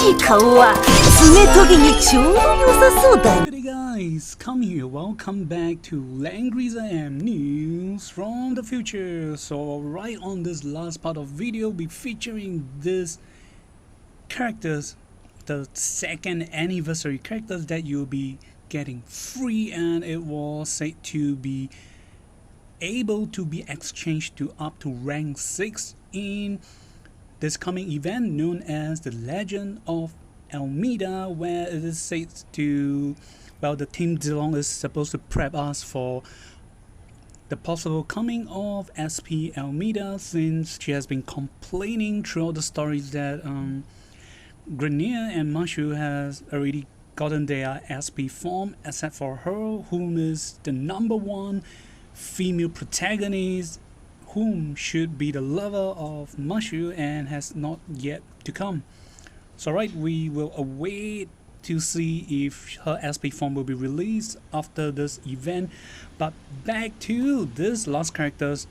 Hey guys, come here, welcome back to Langrisser news from the future. So right on this last part of video, be featuring this characters, the second anniversary characters that you'll be getting free, and it was said to be able to be exchanged to up to rank 6 in this coming event known as the Legend of Almeida, where it is said to, well, the Team Zilong is supposed to prep us for the possible coming of SP Almeida, since she has been complaining throughout the stories that Grenier and Mashu has already gotten their SP form, except for her, whom is the #1 female protagonist, whom should be the lover of Mashu and has not yet to come. So right, we will await to see if her SP form will be released after this event. But back to this last characters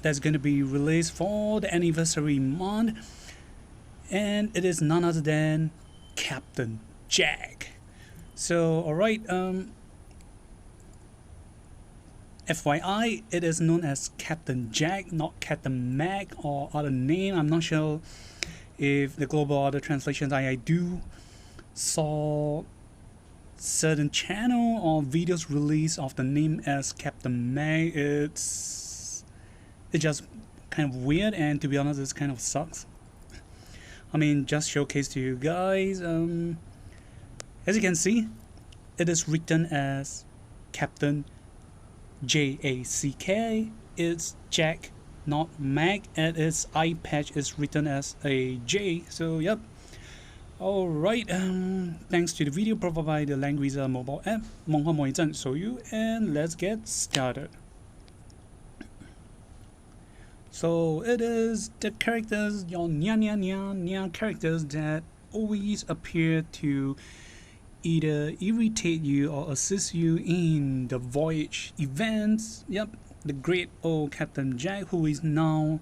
that's going to be released for the anniversary month, and it is none other than Captain Jack. So alright, FYI, it is known as Captain Jack, not Captain Mac or other name. I'm not sure if the global other translations I do saw certain channel or videos release of the name as Captain Mac. It's just kind of weird, and to be honest, it kind of sucks. I mean, just showcase to you guys. As you can see, it is written as Captain Jack. It's Jack, not Mac, and its eye patch is written as a J. So yep. Alright, thanks to the video provided by the Langrisser mobile app, and let's get started. So it is the characters, your nya characters that always appear to either irritate you or assist you in the voyage events. Yep, the great old Captain Jack, who is now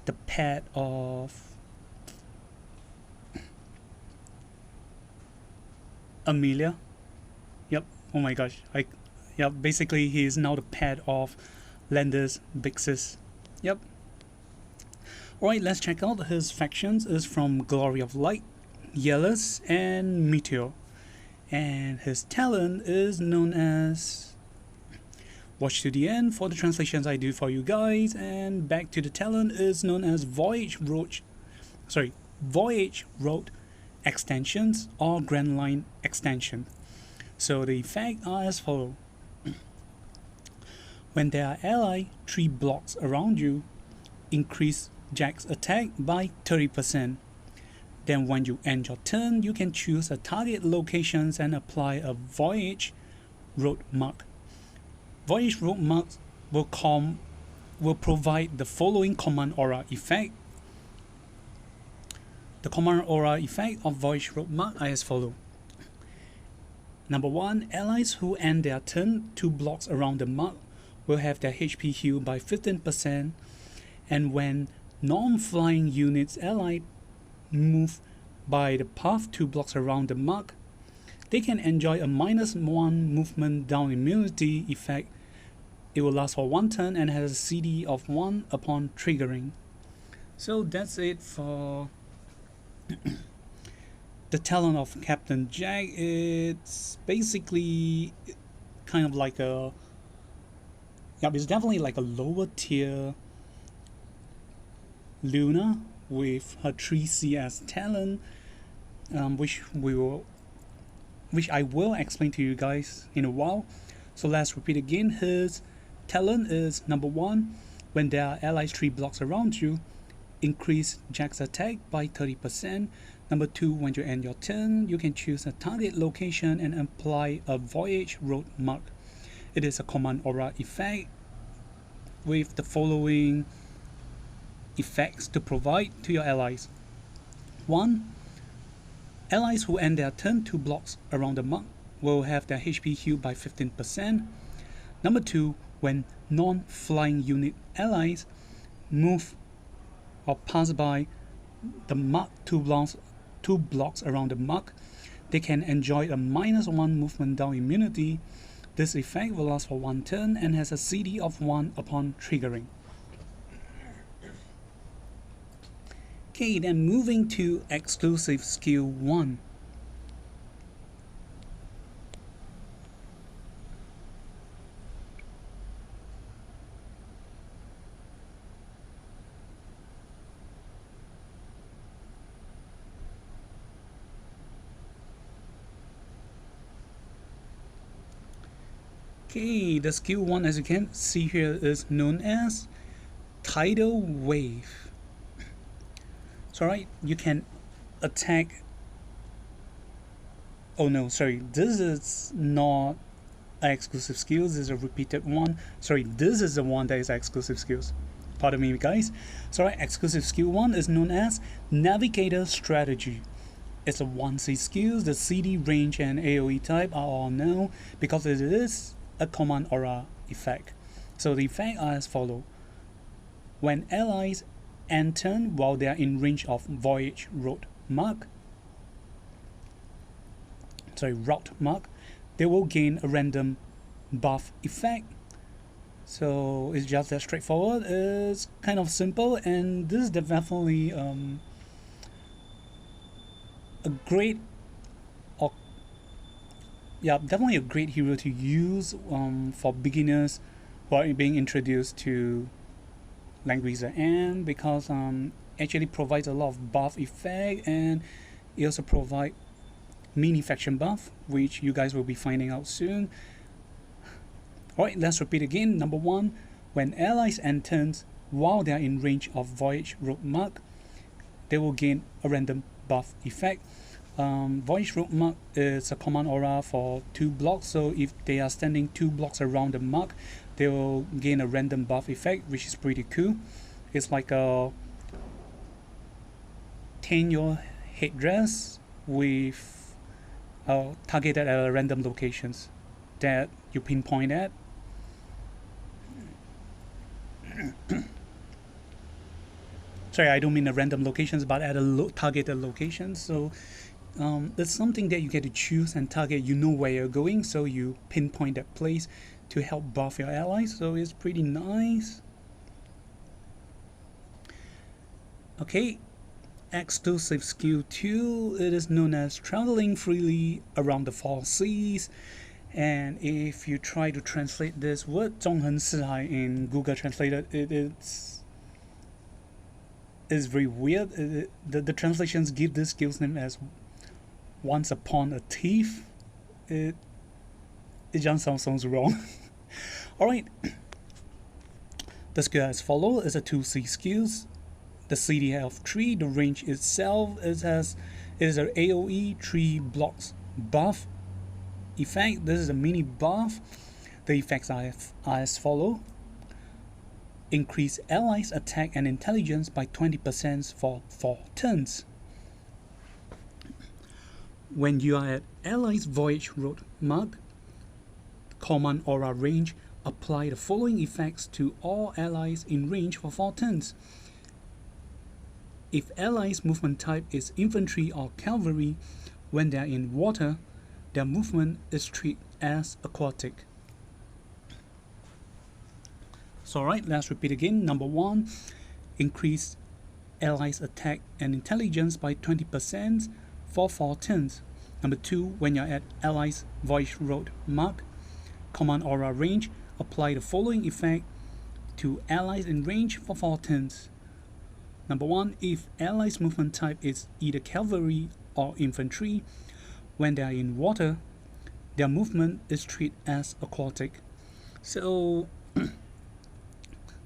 the pet of Amelia. Yep, oh my gosh, yep, basically he is now the pet of Lander's big sis. Yep. Alright, let's check out his factions. Is from Glory of Light, Yellows, and Meteor. And his talent is known as, watch to the end for the translations I do for you guys. And back to the talent is known as Voyage Road Extensions or Grand Line Extension. So the effects are as follows. When there are ally 3 blocks around you, increase Jack's attack by 30%. Then when you end your turn, you can choose a target locations and apply a Voyage Road Mark. Voyage Road Marks will provide the following command aura effect. The command aura effect of Voyage Road Mark are as follows. Number 1, allies who end their turn 2 blocks around the mark will have their HP healed by 15%, and when non-flying units allied move by the path 2 blocks around the mark, they can enjoy a -1 movement down immunity effect. It will last for 1 turn and has a CD of 1 upon triggering. So that's it for the talent of Captain Jack. It's basically kind of like a, yeah, it's definitely like a lower tier Luna with her 3 CS talent, which I will explain to you guys in a while. So let's repeat again. His talent is number 1, when there are allies 3 blocks around you, increase Jack's attack by 30%. Number 2, when you end your turn, you can choose a target location and apply a Voyage Road Mark. It is a command aura effect with the following effects to provide to your allies. 1. Allies who end their turn 2 blocks around the mark will have their HP healed by 15%. Number 2, when non-flying unit allies move or pass by the mark 2 2 blocks around the mark. They can enjoy a -1 movement down immunity. This effect will last for 1 turn and has a CD of 1 upon triggering. Okay, then moving to exclusive skill 1. Okay, the skill 1, as you can see here, is known as Tidal Wave. So right, you can attack. Oh no, sorry, this is not an exclusive skill, this is a repeated one. Sorry, this is the one that is exclusive skills. Pardon me, guys. So right, exclusive skill 1 is known as Navigator Strategy. It's a 1C skill. The CD, range, and AoE type are all known because it is a command aura effect. So the effect are as follows. When allies enter while they are in range of voyage route mark, they will gain a random buff effect. So it's just that straightforward. It's kind of simple, and this is definitely a great, definitely a great hero to use for beginners who are being introduced to Langrisser, and because actually provides a lot of buff effect, and it also provides mini faction buff, which you guys will be finding out soon. Alright, let's repeat again. Number 1, when allies enter while they are in range of voyage route mark, they will gain a random buff effect. Voyage route mark is a command aura for 2 blocks, so if they are standing 2 blocks around the mark, they will gain a random buff effect, which is pretty cool. It's like a tenure headdress with targeted at random locations that you pinpoint at. Sorry, I don't mean the random locations, but at a targeted location. So it's something that you get to choose and target. You know where you're going, so you pinpoint that place to help buff your allies. So it's pretty nice. Okay, exclusive skill 2. It is known as traveling freely around the 4 seas. And if you try to translate this word 纵横四海 in Google Translator, it's very weird. The translations give this skill's name as once upon a thief. It just sounds wrong. Alright, the skill as follows is a 2C skills. The CD of 3, the range itself is an AoE 3 blocks buff effect. This is a mini buff. The effects are as follow. Increase allies attack and intelligence by 20% for 4 turns. When you are at allies voyage route mark, command aura range, apply the following effects to all allies in range for 4 turns. If allies movement type is infantry or cavalry, when they are in water, their movement is treated as aquatic. So alright, let's repeat again. Number 1, increase allies attack and intelligence by 20% for 4 turns. Number 2, when you're at allies voyage route mark, command aura range, apply the following effect to allies in range for 4 turns. Number 1, if allies movement type is either cavalry or infantry, when they are in water, their movement is treated as aquatic. So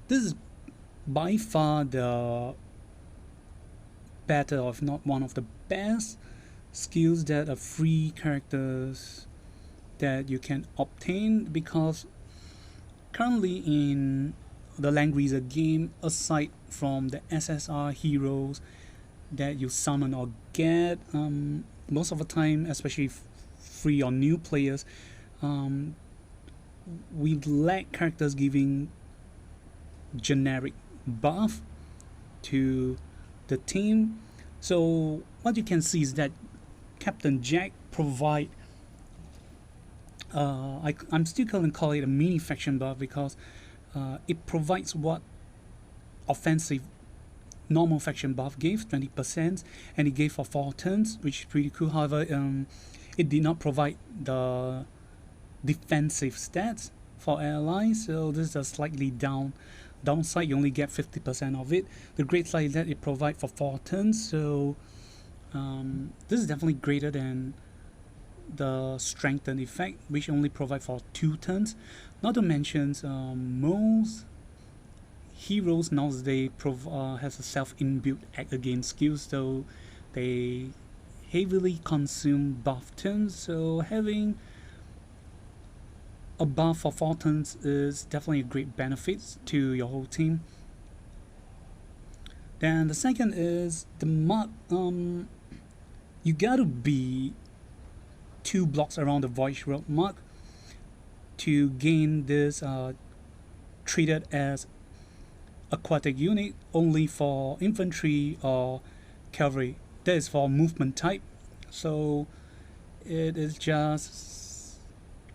this is by far the better, or if not one of the best skills that are free characters that you can obtain, because currently in the Langrisser game, aside from the SSR heroes that you summon or get, most of the time, especially free or new players, we lack characters giving generic buff to the team. So what you can see is that Captain Jack provide I'm still going to call it a mini faction buff because it provides what offensive normal faction buff gave 20%, and it gave for 4 turns, which is pretty cool. However, it did not provide the defensive stats for allies, so this is a slightly downside. You only get 50% of it. The great side is that it provides for 4 turns, so this is definitely greater than the strengthened effect, which only provide for 2 turns. Not to mention, most heroes nowadays has a self-inbuilt act against skills, so they heavily consume buff turns. So having a buff for 4 turns is definitely a great benefit to your whole team. Then the second is the mark. You gotta be 2 blocks around the voice road mark to gain this treated as aquatic unit only for infantry or cavalry. That is for movement type. So it is just,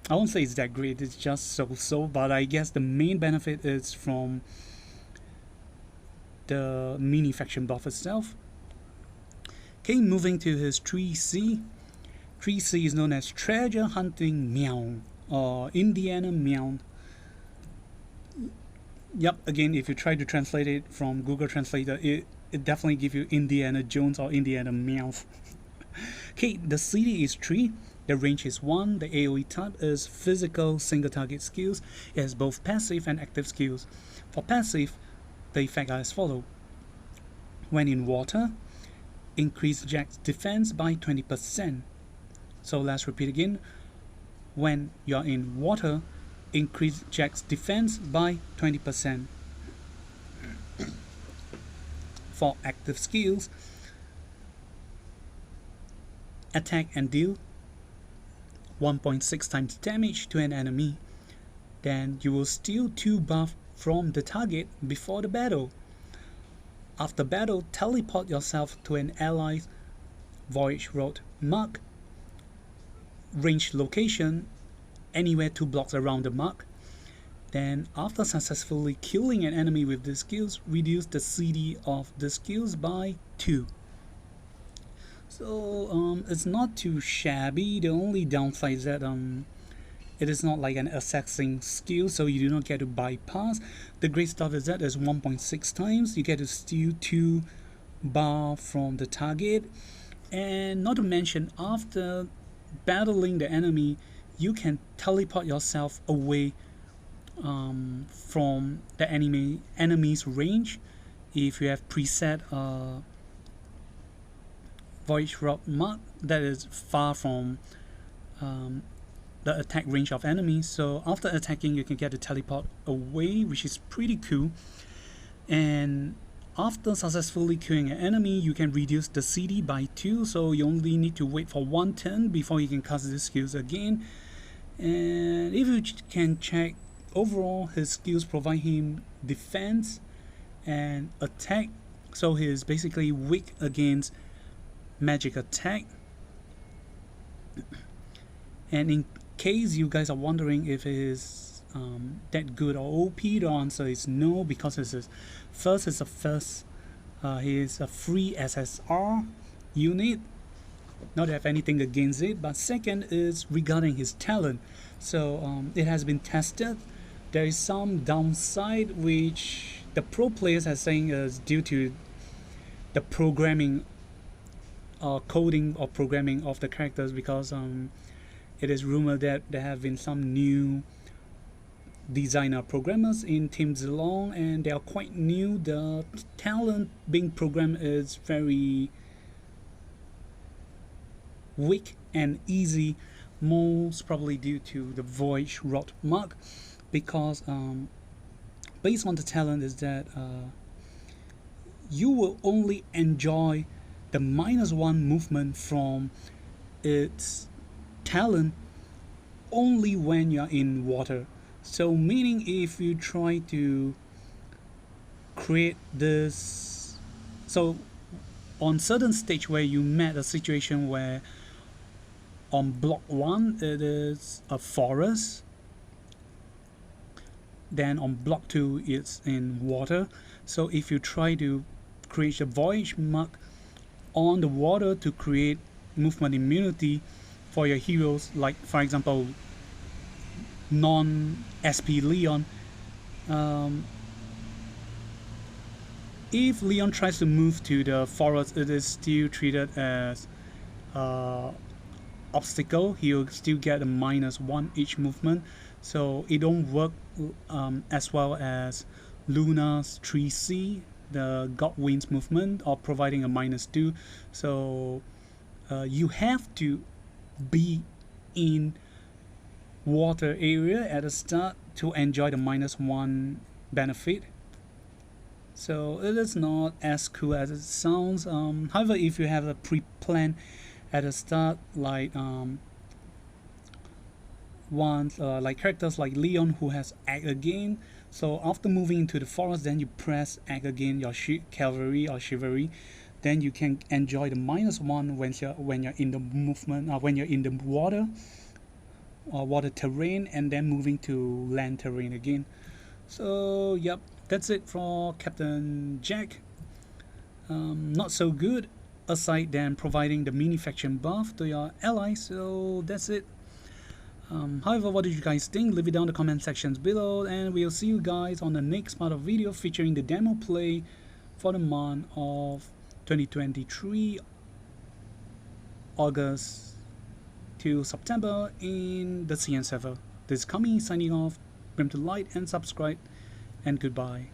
I won't say it's that great, it's just so, but I guess the main benefit is from the mini faction buff itself. Okay, moving to his 3C. 3C is known as Treasure Hunting Meow or Indiana Meow. Yep, again, if you try to translate it from Google Translator, it definitely gives you Indiana Jones or Indiana Meow. Okay, the CD is 3, the range is 1, the AoE type is physical single target skills. It has both passive and active skills. For passive, the effects are as follows. When in water, increase Jack's defense by 20%. So let's repeat again. When you're in water, increase Jack's defense by 20%. For active skills, attack and deal 1.6 times damage to an enemy. Then you will steal 2 buff from the target before the battle. After battle, teleport yourself to an ally's voyage road mark, range location anywhere 2 blocks around the mark. Then after successfully killing an enemy with the skills, reduce the CD of the skills by 2. So it's not too shabby. The only downside is that it is not like an assessing skill, so you do not get to bypass. The great stuff is that there's 1.6 times you get to steal 2 bar from the target, and not to mention after battling the enemy, you can teleport yourself away from the enemy's range if you have preset voyage route mark that is far from the attack range of enemies. So after attacking, you can get to teleport away, which is pretty cool. And after successfully killing an enemy, you can reduce the CD by 2, so you only need to wait for 1 turn before you can cast the skills again. And if you can check, overall his skills provide him defense and attack, so he is basically weak against magic attack. And in case you guys are wondering if it is that good or OP, the answer is no, because it's he is a free SSR unit. Not have anything against it, but second is regarding his talent. So it has been tested. There is some downside which the pro players are saying is due to the programming coding or programming of the characters, because it is rumored that there have been some new designer programmers in Team Zilong, and they are quite new. The talent being programmed is very weak and easy, most probably due to the voyage route mark, because based on the talent is that you will only enjoy the -1 movement from its talent only when you're in water. So meaning if you try to create this, so on certain stage where you met a situation where on block 1 it is a forest, then on block 2 it's in water. So if you try to create a voyage mark on the water to create movement immunity for your heroes, like for example non-SP Leon, if Leon tries to move to the forest, it is still treated as obstacle. He'll still get a -1 each movement, so it don't work as well as Luna's 3C, the Godwind's movement, or providing a -2. So you have to be in water area at the start to enjoy the -1 benefit. So it is not as cool as it sounds. However, if you have a pre-plan at the start, like like characters like Leon who has act again, so after moving into the forest, then you press act again, your cavalry or chivalry, then you can enjoy the -1 when you're in the movement, when you're in the water or water terrain, and then moving to land terrain again. So yep, that's it for Captain Jack. Not so good, aside than providing the mini faction buff to your allies. So that's it. However, what did you guys think? Leave it down in the comment sections below, and we'll see you guys on the next part of video featuring the demo play for the month of 2023, August to September in the CN server. This is Kami signing off. Remember to like and subscribe, and goodbye.